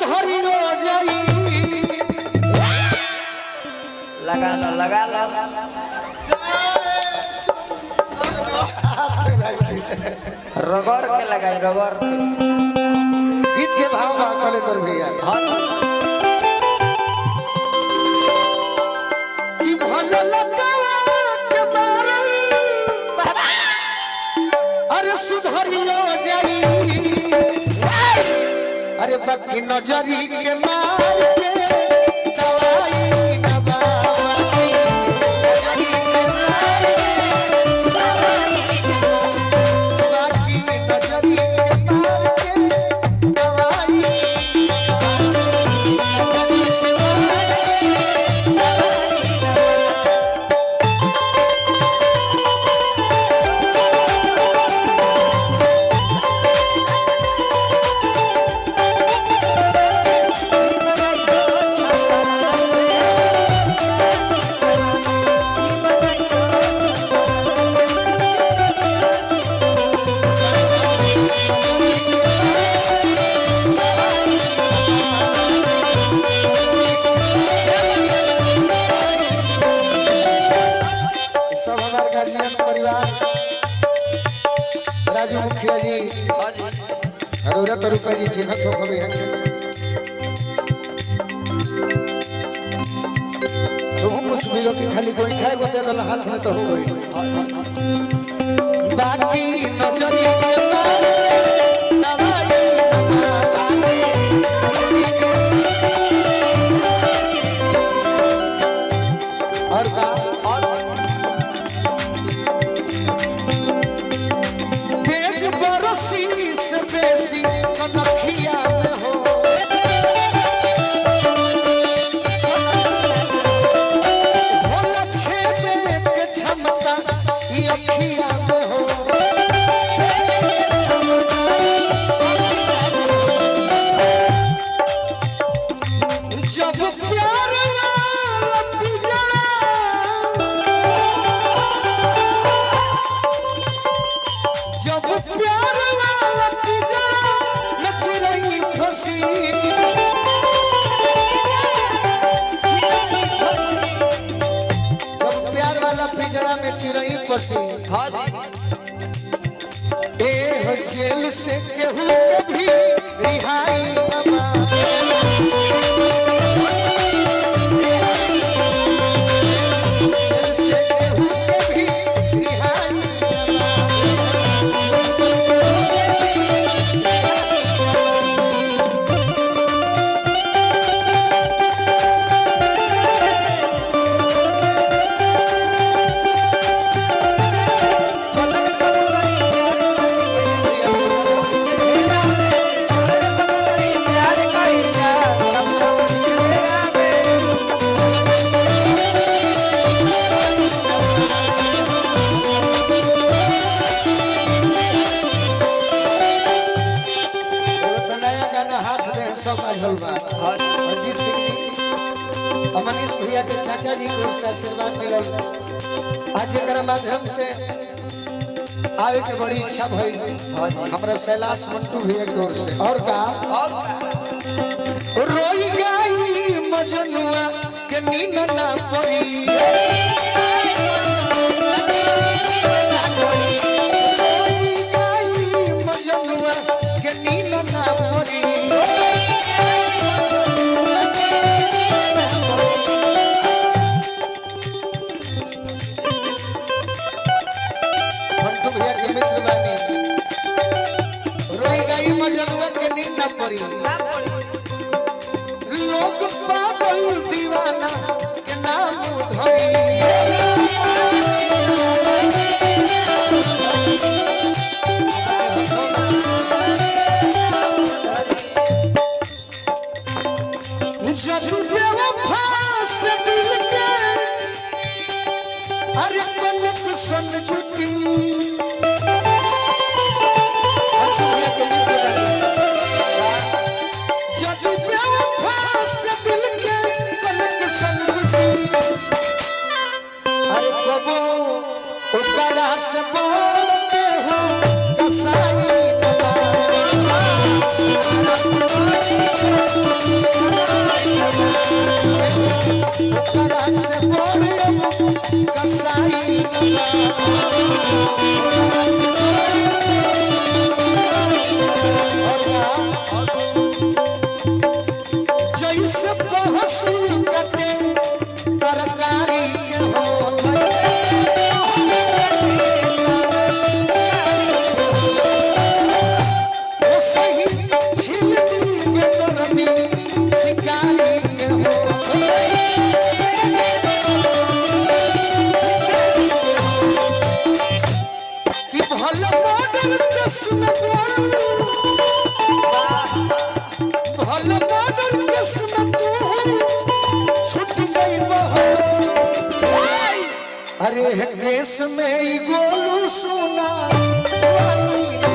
सुधरी जाई लगा लो रबर के लगाई रबर गीत के भाव बा कलेंदर भैया कि भलो लगावा के मारल अरे सुधरी जाई अरे बाकी नजरी के मार के दवाई न बाकी नजरी के मार के बाकी नजरी के मार के दवाई सब हमारे गार्जियन परिवार राजू मुखिया जी अरोरा रूपा जी चिन्हत हो कभी तुम कुछ भी लोग खाली कोई खाए को दे दला हाथ में तो हो गई बाकी नजरी के मार के दवाई और का तेज बरसी से बेसी कनखिया में हो भोला छेदे के क्षमता ई अखिया में हो जब प्यार वाला पिजड़ा जब प्यार वाला पिजड़ा नच रही खुशी जब प्यार वाला पिजड़ा में चिरई फंसी ए हो जेल से केहू भी रिहाई न पावे जेल से केहू भी रिहाई न पावे नया गाना हाथ दे सब आजल बा अरिजीत सिंह जी अमनीश भैया के चाचा जी को आशीर्वाद मिलल आज एकरा माध्यम से आवे के बड़ी इच्छा भइल हमरा शैलाश मंटू भैया की ओर से और का रोई गई मजनुआ के नींद ना पड़ी रोई गई मजनुआ के नींद ना पड़ी मंटू भैया के मित्र बानी रोई गई मजनुआ के नींद ना पड़ी लोग पागल दीवाना के नाम धरी जब बेवफा से दिल के अरे कनक सन जुटी जब बेवफा से दिल के कनक सन जुटी अरे कबो ओकरा से बोलते हो कसाई न में भल बादल केस में तू छूट जाइबो अरे केस में ई गोलू सोना वाली